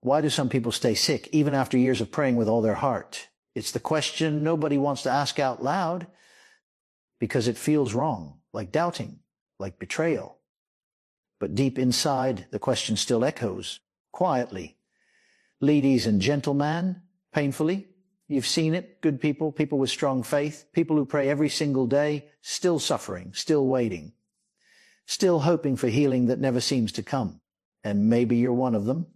Why do some people stay sick even after years of praying with all their heart? It's the question nobody wants to ask out loud because it feels wrong, like doubting, like betrayal. But deep inside, the question still echoes, quietly. Ladies and gentlemen, painfully, you've seen it, good people, people with strong faith, people who pray every single day, still suffering, still waiting, still hoping for healing that never seems to come. And maybe you're one of them.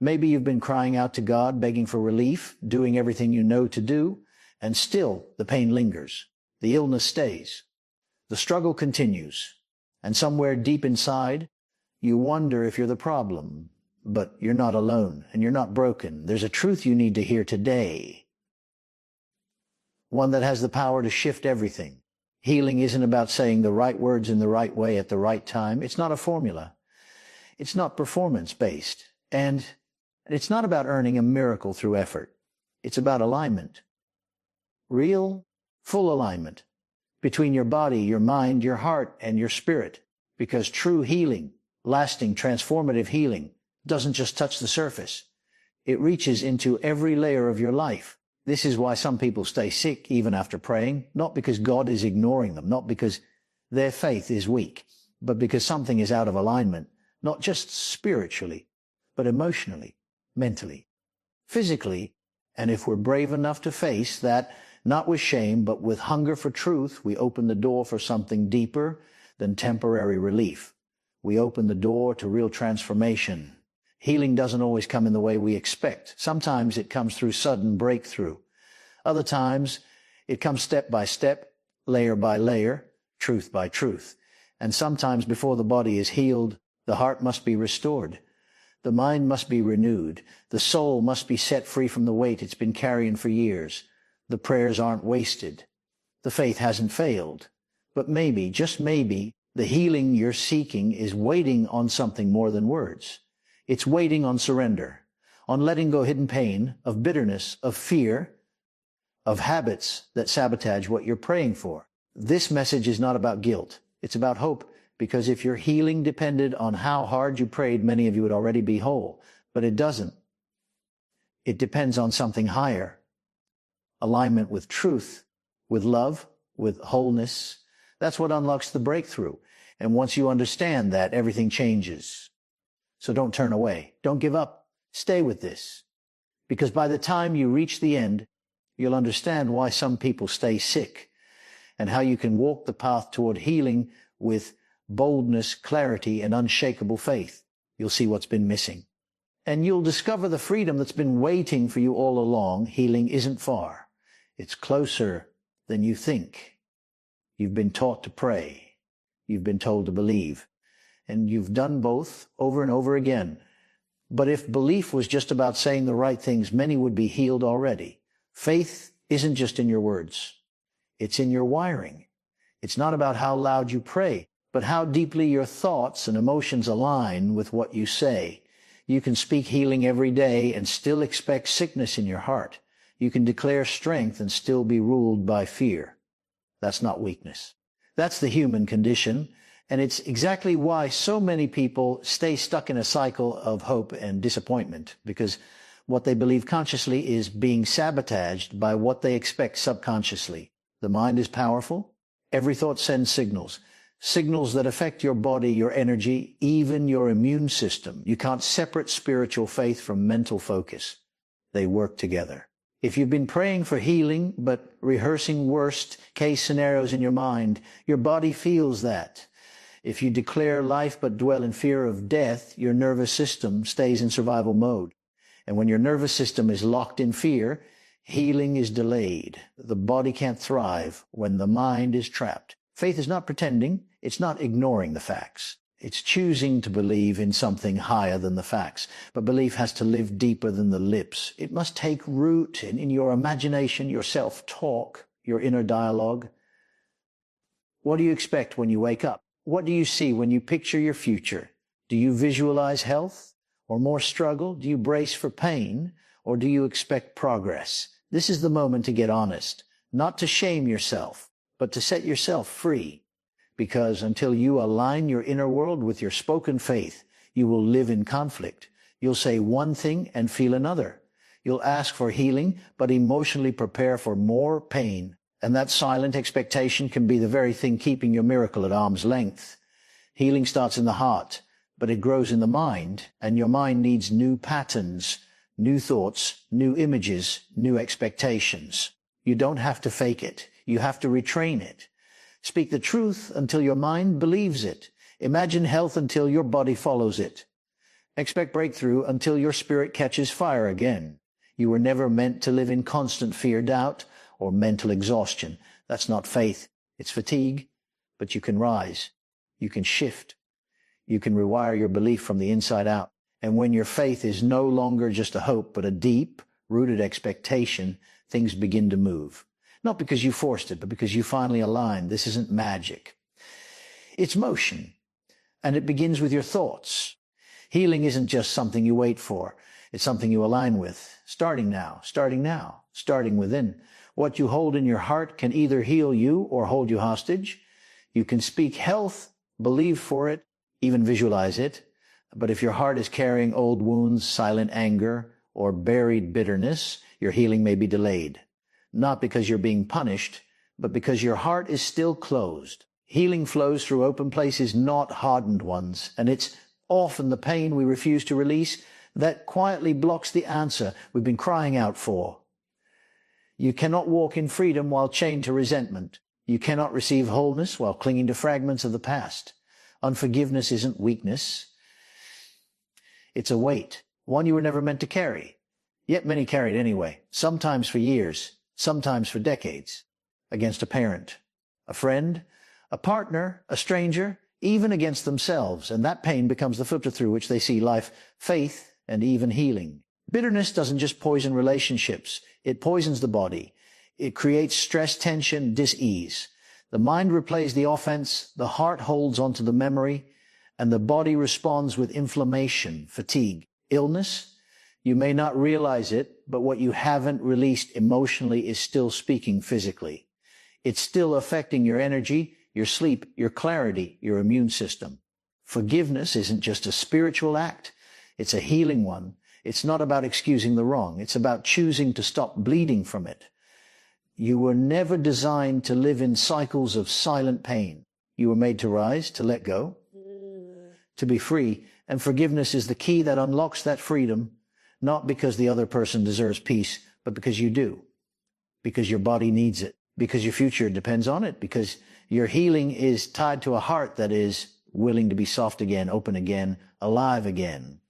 Maybe you've been crying out to God, begging for relief, doing everything you know to do, and still the pain lingers. The illness stays. The struggle continues. And somewhere deep inside, you wonder if you're the problem. But you're not alone, and you're not broken. There's a truth you need to hear today. One that has the power to shift everything. Healing isn't about saying the right words in the right way at the right time. It's not a formula. It's not performance-based. And it's not about earning a miracle through effort. It's about alignment. Real, full alignment between your body, your mind, your heart, and your spirit. Because true healing, lasting, transformative healing, doesn't just touch the surface. It reaches into every layer of your life. This is why some people stay sick even after praying, not because God is ignoring them, not because their faith is weak, but because something is out of alignment, not just spiritually, but emotionally, mentally, physically. And if we're brave enough to face that, not with shame, but with hunger for truth, we open the door for something deeper than temporary relief. We open the door to real transformation. Healing doesn't always come in the way we expect. Sometimes it comes through sudden breakthrough. Other times it comes step by step, layer by layer, truth by truth. And sometimes before the body is healed, the heart must be restored. The mind must be renewed. The soul must be set free from the weight it's been carrying for years. The prayers aren't wasted. The faith hasn't failed. But maybe, just maybe, the healing you're seeking is waiting on something more than words. It's waiting on surrender, on letting go hidden pain, of bitterness, of fear, of habits that sabotage what you're praying for. This message is not about guilt. It's about hope, because if your healing depended on how hard you prayed, many of you would already be whole. But it doesn't. It depends on something higher. Alignment with truth, with love, with wholeness. That's what unlocks the breakthrough. And once you understand that, everything changes. So don't turn away. Don't give up. Stay with this. Because by the time you reach the end, you'll understand why some people stay sick and how you can walk the path toward healing with boldness, clarity, and unshakable faith. You'll see what's been missing. And you'll discover the freedom that's been waiting for you all along. Healing isn't far. It's closer than you think. You've been taught to pray. You've been told to believe. And you've done both over and over again. But if belief was just about saying the right things, many would be healed already. Faith isn't just in your words. It's in your wiring. It's not about how loud you pray, but how deeply your thoughts and emotions align with what you say. You can speak healing every day and still expect sickness in your heart. You can declare strength and still be ruled by fear. That's not weakness. That's the human condition. And it's exactly why so many people stay stuck in a cycle of hope and disappointment, because what they believe consciously is being sabotaged by what they expect subconsciously. The mind is powerful. Every thought sends signals. Signals that affect your body, your energy, even your immune system. You can't separate spiritual faith from mental focus. They work together. If you've been praying for healing, but rehearsing worst-case scenarios in your mind, your body feels that. If you declare life but dwell in fear of death, your nervous system stays in survival mode. And when your nervous system is locked in fear, healing is delayed. The body can't thrive when the mind is trapped. Faith is not pretending. It's not ignoring the facts. It's choosing to believe in something higher than the facts. But belief has to live deeper than the lips. It must take root in your imagination, your self-talk, your inner dialogue. What do you expect when you wake up? What do you see when you picture your future? Do you visualize health or more struggle? Do you brace for pain or do you expect progress? This is the moment to get honest, not to shame yourself, but to set yourself free. Because until you align your inner world with your spoken faith, you will live in conflict. You'll say one thing and feel another. You'll ask for healing, but emotionally prepare for more pain. And that silent expectation can be the very thing keeping your miracle at arm's length. Healing starts in the heart, but it grows in the mind, and your mind needs new patterns, new thoughts, new images, new expectations. You don't have to fake it. You have to retrain it. Speak the truth until your mind believes it. Imagine health until your body follows it. Expect breakthrough until your spirit catches fire again. You were never meant to live in constant fear, doubt, or mental exhaustion. That's not faith. It's fatigue. But you can rise. You can shift. You can rewire your belief from the inside out. And when your faith is no longer just a hope, but a deep-rooted expectation, things begin to move. Not because you forced it, but because you finally aligned. This isn't magic. It's motion. And it begins with your thoughts. Healing isn't just something you wait for. It's something you align with. Starting now, starting within. What you hold in your heart can either heal you or hold you hostage. You can speak health, believe for it, even visualize it. But if your heart is carrying old wounds, silent anger, or buried bitterness, your healing may be delayed. Not because you're being punished, but because your heart is still closed. Healing flows through open places, not hardened ones. And it's often the pain we refuse to release that quietly blocks the answer we've been crying out for. You cannot walk in freedom while chained to resentment. You cannot receive wholeness while clinging to fragments of the past. Unforgiveness isn't weakness. It's a weight, one you were never meant to carry. Yet many carry it anyway, sometimes for years, sometimes for decades, against a parent, a friend, a partner, a stranger, even against themselves. And that pain becomes the filter through which they see life, faith, and even healing. Bitterness doesn't just poison relationships. It poisons the body. It creates stress, tension, dis-ease. The mind replays the offense, the heart holds onto the memory, and the body responds with inflammation, fatigue, illness. You may not realize it, but what you haven't released emotionally is still speaking physically. It's still affecting your energy, your sleep, your clarity, your immune system. Forgiveness isn't just a spiritual act. It's a healing one. It's not about excusing the wrong. It's about choosing to stop bleeding from it. You were never designed to live in cycles of silent pain. You were made to rise, to let go, to be free. And forgiveness is the key that unlocks that freedom, not because the other person deserves peace, but because you do, because your body needs it, because your future depends on it, because your healing is tied to a heart that is willing to be soft again, open again, alive again.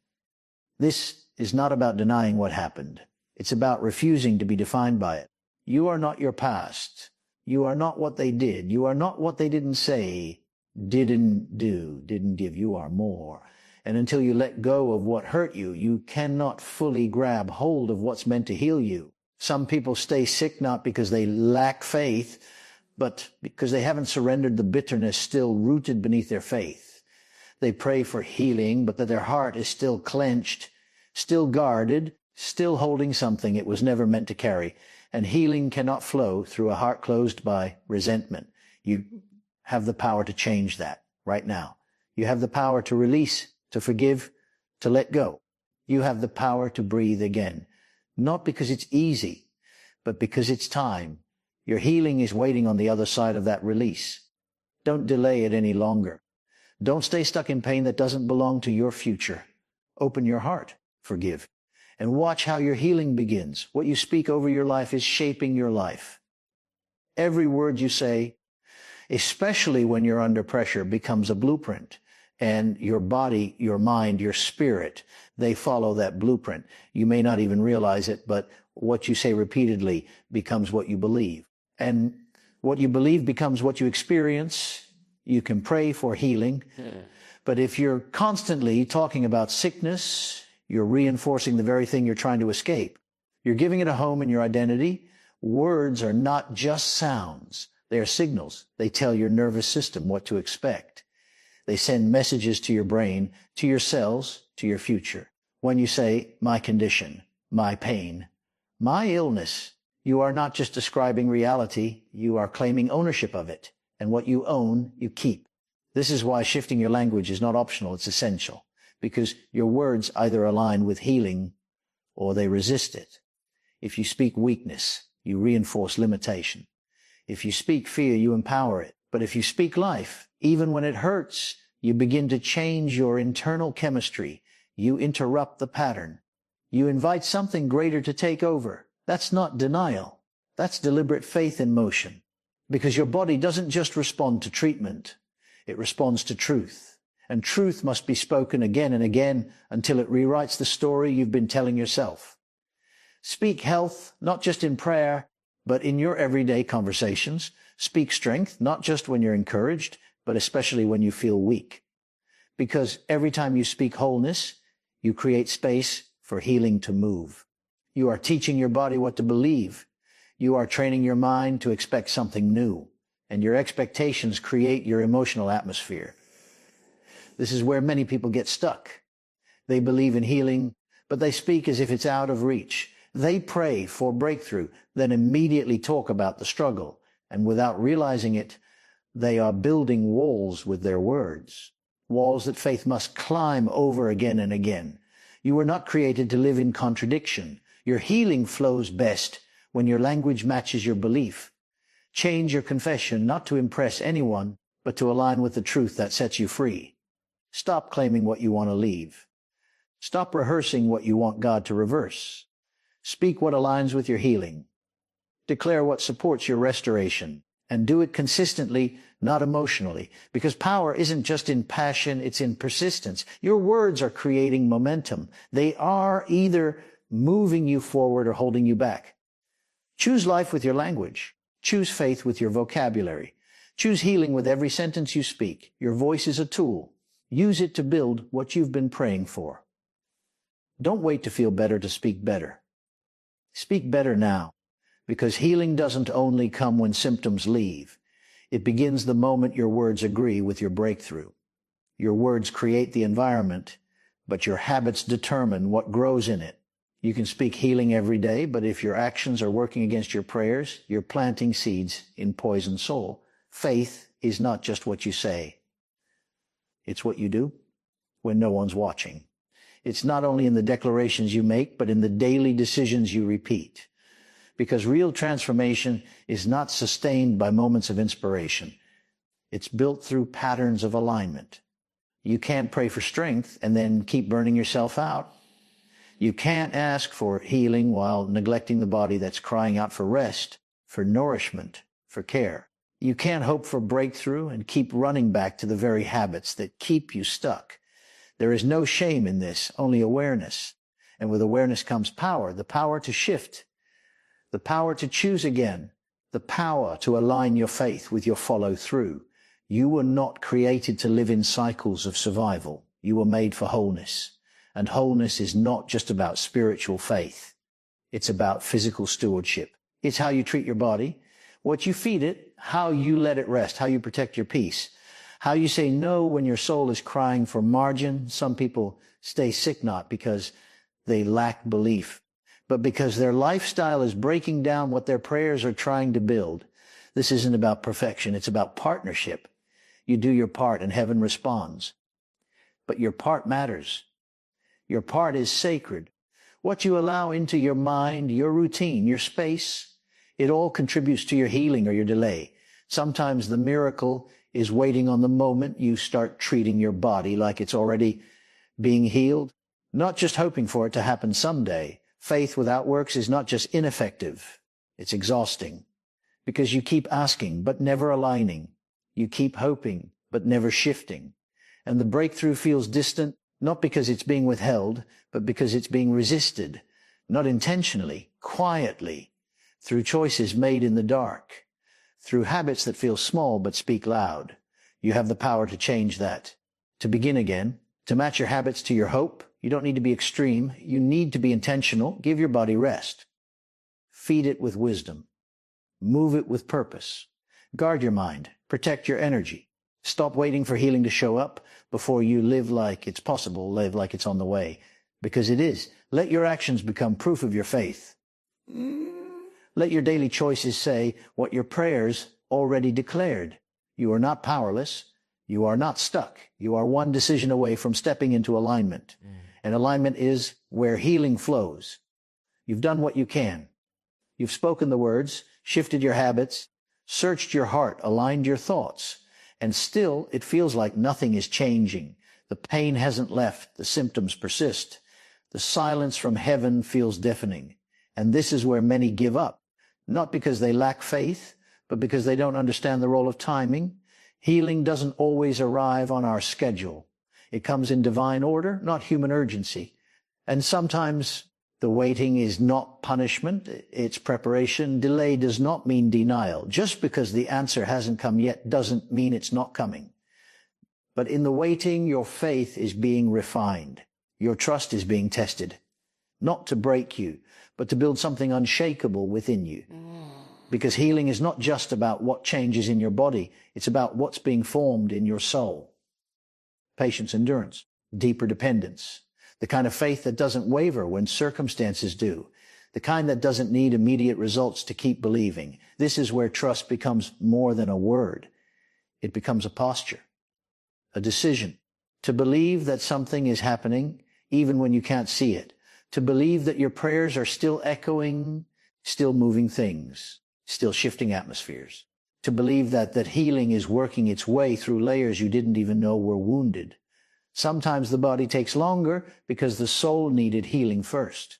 This is not about denying what happened. It's about refusing to be defined by it. You are not your past. You are not what they did. You are not what they didn't say, didn't do, didn't give. You are more. And until you let go of what hurt you, you cannot fully grab hold of what's meant to heal you. Some people stay sick not because they lack faith, but because they haven't surrendered the bitterness still rooted beneath their faith. They pray for healing, but that their heart is still clenched, still guarded, still holding something it was never meant to carry. And healing cannot flow through a heart closed by resentment. You have the power to change that right now. You have the power to release, to forgive, to let go. You have the power to breathe again. Not because it's easy, but because it's time. Your healing is waiting on the other side of that release. Don't delay it any longer. Don't stay stuck in pain that doesn't belong to your future. Open your heart. Forgive. And watch how your healing begins. What you speak over your life is shaping your life. Every word you say, especially when you're under pressure, becomes a blueprint. And your body, your mind, your spirit, they follow that blueprint. You may not even realize it, but what you say repeatedly becomes what you believe. And what you believe becomes what you experience. You can pray for healing. But if you're constantly talking about sickness, you're reinforcing the very thing you're trying to escape. You're giving it a home in your identity. Words are not just sounds. They are signals. They tell your nervous system what to expect. They send messages to your brain, to your cells, to your future. When you say, my condition, my pain, my illness, you are not just describing reality. You are claiming ownership of it. And what you own, you keep. This is why shifting your language is not optional. It's essential. because your words either align with healing or they resist it. If you speak weakness, you reinforce limitation. If you speak fear, you empower it. But if you speak life, even when it hurts, you begin to change your internal chemistry. You interrupt the pattern. You invite something greater to take over. That's not denial. That's deliberate faith in motion. Because your body doesn't just respond to treatment. It responds to truth. And truth must be spoken again and again until it rewrites the story you've been telling yourself. Speak health, not just in prayer, but in your everyday conversations. Speak strength, not just when you're encouraged, but especially when you feel weak. Because every time you speak wholeness, you create space for healing to move. You are teaching your body what to believe. You are training your mind to expect something new. And your expectations create your emotional atmosphere. This is where many people get stuck. They believe in healing, but they speak as if it's out of reach. They pray for breakthrough, then immediately talk about the struggle. And without realizing it, they are building walls with their words. Walls that faith must climb over again and again. You were not created to live in contradiction. Your healing flows best when your language matches your belief. Change your confession not to impress anyone, but to align with the truth that sets you free. Stop claiming what you want to leave. Stop rehearsing what you want God to reverse. Speak what aligns with your healing. Declare what supports your restoration. And do it consistently, not emotionally. Because power isn't just in passion, it's in persistence. Your words are creating momentum. They are either moving you forward or holding you back. Choose life with your language. Choose faith with your vocabulary. Choose healing with every sentence you speak. Your voice is a tool. Use it to build what you've been praying for. Don't wait to feel better to speak better. Speak better now, because healing doesn't only come when symptoms leave. It begins the moment your words agree with your breakthrough. Your words create the environment, but your habits determine what grows in it. You can speak healing every day, but if your actions are working against your prayers, you're planting seeds in poisoned soil. Faith is not just what you say. It's what you do when no one's watching. It's not only in the declarations you make, but in the daily decisions you repeat. Because real transformation is not sustained by moments of inspiration. It's built through patterns of alignment. You can't pray for strength and then keep burning yourself out. You can't ask for healing while neglecting the body that's crying out for rest, for nourishment, for care. You can't hope for breakthrough and keep running back to the very habits that keep you stuck. There is no shame in this, only awareness. And with awareness comes power, the power to shift, the power to choose again, the power to align your faith with your follow through. You were not created to live in cycles of survival. You were made for wholeness. And wholeness is not just about spiritual faith. It's about physical stewardship. It's how you treat your body, what you feed it, how you let it rest, how you protect your peace, how you say no when your soul is crying for margin. Some people stay sick not because they lack belief, but because their lifestyle is breaking down what their prayers are trying to build. This isn't about perfection. It's about partnership. You do your part and heaven responds. But your part matters. Your part is sacred. What you allow into your mind, your routine, your space, it all contributes to your healing or your delay. Sometimes the miracle is waiting on the moment you start treating your body like it's already being healed, not just hoping for it to happen someday. Faith without works is not just ineffective, it's exhausting. Because you keep asking, but never aligning. You keep hoping, but never shifting. And the breakthrough feels distant, not because it's being withheld, but because it's being resisted, not intentionally, quietly, through choices made in the dark, through habits that feel small but speak loud. You have the power to change that, to begin again, to match your habits to your hope. You don't need to be extreme. You need to be intentional. Give your body rest. Feed it with wisdom. Move it with purpose. Guard your mind. Protect your energy. Stop waiting for healing to show up before you live like it's possible, live like it's on the way. Because it is. Let your actions become proof of your faith. Let your daily choices say what your prayers already declared. You are not powerless. You are not stuck. You are one decision away from stepping into alignment. And alignment is where healing flows. You've done what you can. You've spoken the words, shifted your habits, searched your heart, aligned your thoughts, and still it feels like nothing is changing. The pain hasn't left. The symptoms persist. The silence from heaven feels deafening. And this is where many give up, not because they lack faith, but because they don't understand the role of timing. Healing doesn't always arrive on our schedule. It comes in divine order, not human urgency. And sometimes the waiting is not punishment, it's preparation. Delay does not mean denial. Just because the answer hasn't come yet doesn't mean it's not coming. But in the waiting, your faith is being refined. Your trust is being tested, not to break you, but to build something unshakable within you. Because healing is not just about what changes in your body, it's about what's being formed in your soul. Patience, endurance, deeper dependence, the kind of faith that doesn't waver when circumstances do, the kind that doesn't need immediate results to keep believing. This is where trust becomes more than a word. It becomes a posture, a decision, to believe that something is happening even when you can't see it, to believe that your prayers are still echoing, still moving things, still shifting atmospheres, to believe that healing is working its way through layers you didn't even know were wounded. Sometimes the body takes longer because the soul needed healing first.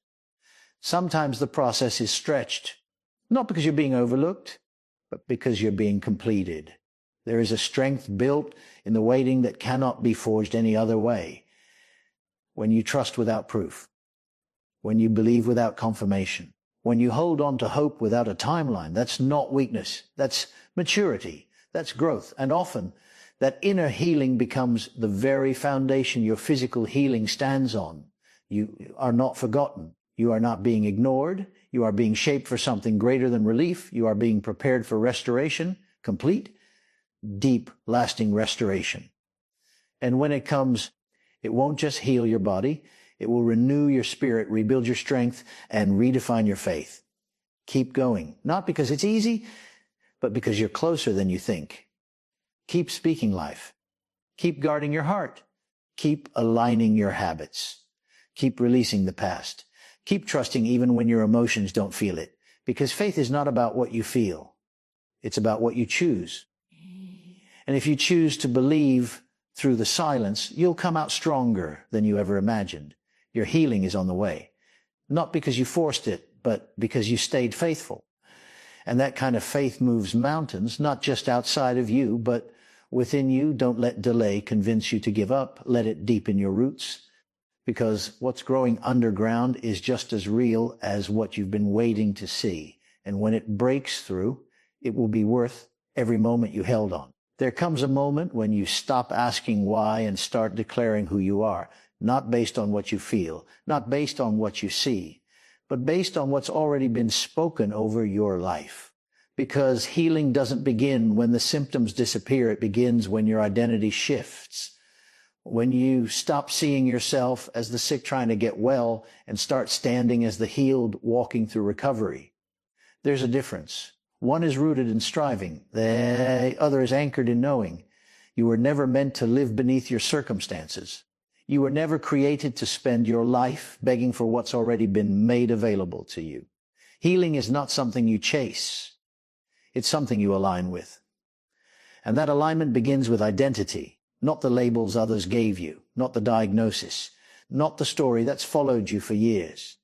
Sometimes the process is stretched, not because you're being overlooked, but because you're being completed. There is a strength built in the waiting that cannot be forged any other way. When you trust without proof, when you believe without confirmation, when you hold on to hope without a timeline, that's not weakness. That's maturity. That's growth. And often that inner healing becomes the very foundation your physical healing stands on. You are not forgotten. You are not being ignored. You are being shaped for something greater than relief. You are being prepared for restoration, complete, deep, lasting restoration. And when it comes, it won't just heal your body. It will renew your spirit, rebuild your strength, and redefine your faith. Keep going, not because it's easy, but because you're closer than you think. Keep speaking life. Keep guarding your heart. Keep aligning your habits. Keep releasing the past. Keep trusting even when your emotions don't feel it, because faith is not about what you feel. It's about what you choose. And if you choose to believe through the silence, you'll come out stronger than you ever imagined. Your healing is on the way, not because you forced it, but because you stayed faithful. And that kind of faith moves mountains, not just outside of you, but within you. Don't let delay convince you to give up. Let it deepen your roots, because what's growing underground is just as real as what you've been waiting to see. And when it breaks through, it will be worth every moment you held on. There comes a moment when you stop asking why and start declaring who you are, not based on what you feel, not based on what you see, but based on what's already been spoken over your life. Because healing doesn't begin when the symptoms disappear. It begins when your identity shifts. When you stop seeing yourself as the sick trying to get well and start standing as the healed walking through recovery. There's a difference. One is rooted in striving. The other is anchored in knowing. You were never meant to live beneath your circumstances. You were never created to spend your life begging for what's already been made available to you. Healing is not something you chase. It's something you align with. And that alignment begins with identity, not the labels others gave you, not the diagnosis, not the story that's followed you for years.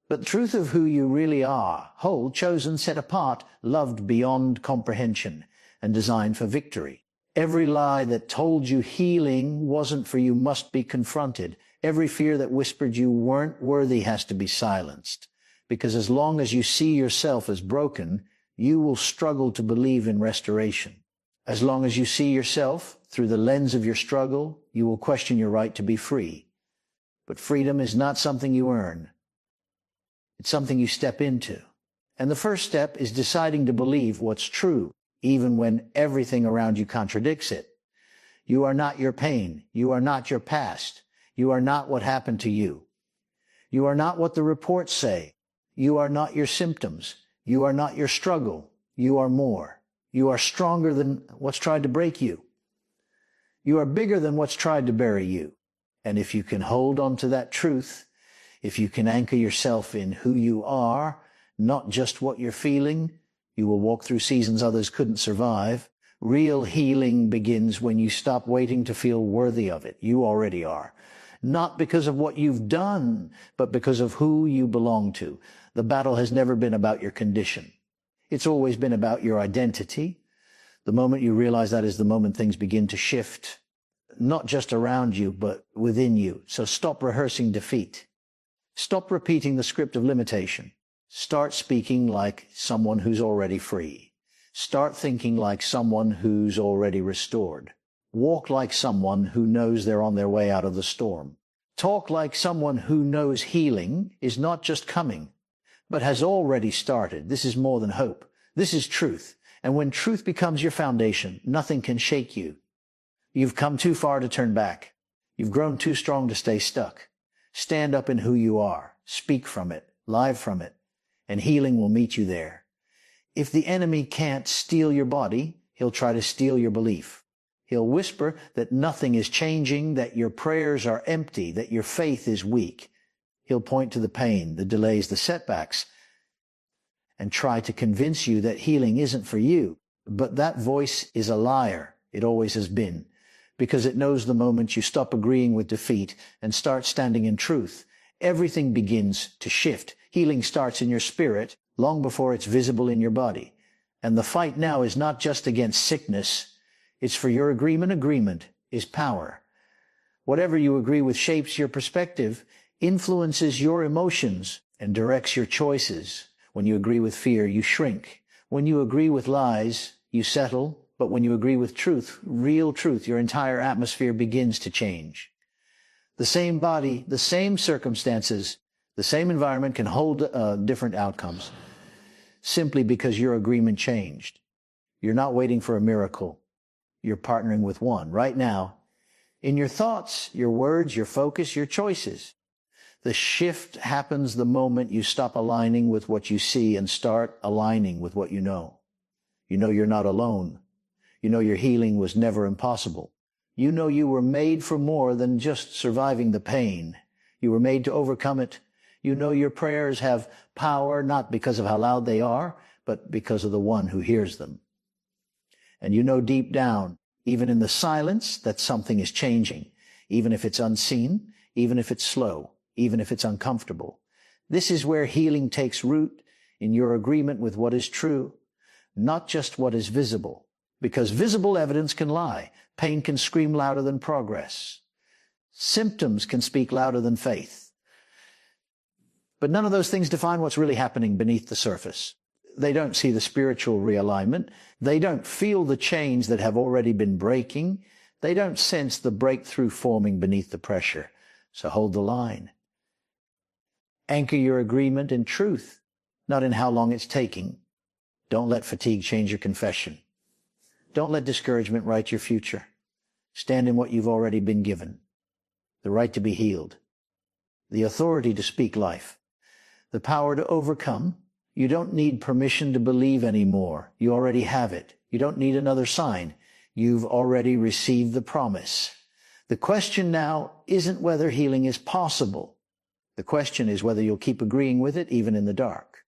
But the truth of who you really are, whole, chosen, set apart, loved beyond comprehension, and designed for victory. Every lie that told you healing wasn't for you must be confronted. Every fear that whispered you weren't worthy has to be silenced. Because as long as you see yourself as broken, you will struggle to believe in restoration. As long as you see yourself through the lens of your struggle, you will question your right to be free. But freedom is not something you earn. It's something you step into. And the first step is deciding to believe what's true, even when everything around you contradicts it. You are not your pain. You are not your past. You are not what happened to you. You are not what the reports say. You are not your symptoms. You are not your struggle. You are more. You are stronger than what's tried to break you. You are bigger than what's tried to bury you. And if you can hold on to that truth, if you can anchor yourself in who you are, not just what you're feeling, you will walk through seasons others couldn't survive. Real healing begins when you stop waiting to feel worthy of it. You already are. Not because of what you've done, but because of who you belong to. The battle has never been about your condition. It's always been about your identity. The moment you realize that is the moment things begin to shift, not just around you, but within you. So stop rehearsing defeat. Stop repeating the script of limitation. Start speaking like someone who's already free. Start thinking like someone who's already restored. Walk like someone who knows they're on their way out of the storm. Talk like someone who knows healing is not just coming, but has already started. This is more than hope. This is truth. And when truth becomes your foundation, nothing can shake you. You've come too far to turn back. You've grown too strong to stay stuck. Stand up in who you are. Speak from it. Live from it. And healing will meet you there. If the enemy can't steal your body, he'll try to steal your belief. He'll whisper that nothing is changing, that your prayers are empty, that your faith is weak. He'll point to the pain, the delays, the setbacks, and try to convince you that healing isn't for you. But that voice is a liar. It always has been, because it knows the moment you stop agreeing with defeat and start standing in truth, everything begins to shift. Healing starts in your spirit long before it's visible in your body. And the fight now is not just against sickness. It's for your agreement. Agreement is power. Whatever you agree with shapes your perspective, influences your emotions, and directs your choices. When you agree with fear, you shrink. When you agree with lies, you settle. But when you agree with truth, real truth, your entire atmosphere begins to change. The same body, the same circumstances, the same environment can hold different outcomes simply because your agreement changed. You're not waiting for a miracle. You're partnering with one right now in your thoughts, your words, your focus, your choices. The shift happens the moment you stop aligning with what you see and start aligning with what you know. You know you're not alone. You know your healing was never impossible. You know you were made for more than just surviving the pain. You were made to overcome it. You know your prayers have power not because of how loud they are, but because of the one who hears them. And you know deep down, even in the silence, that something is changing, even if it's unseen, even if it's slow, even if it's uncomfortable. This is where healing takes root, in your agreement with what is true, not just what is visible. Because visible evidence can lie. Pain can scream louder than progress. Symptoms can speak louder than faith. But none of those things define what's really happening beneath the surface. They don't see the spiritual realignment. They don't feel the chains that have already been breaking. They don't sense the breakthrough forming beneath the pressure. So hold the line. Anchor your agreement in truth, not in how long it's taking. Don't let fatigue change your confession. Don't let discouragement write your future. Stand in what you've already been given. The right to be healed. The authority to speak life. The power to overcome. You don't need permission to believe anymore. You already have it. You don't need another sign. You've already received the promise. The question now isn't whether healing is possible. The question is whether you'll keep agreeing with it even in the dark.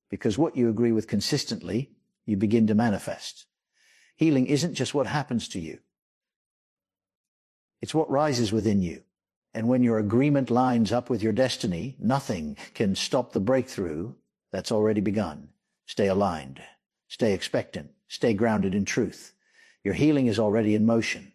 Because what you agree with consistently, you begin to manifest. Healing isn't just what happens to you. It's what rises within you. And when your agreement lines up with your destiny, nothing can stop the breakthrough that's already begun. Stay aligned. Stay expectant. Stay grounded in truth. Your healing is already in motion.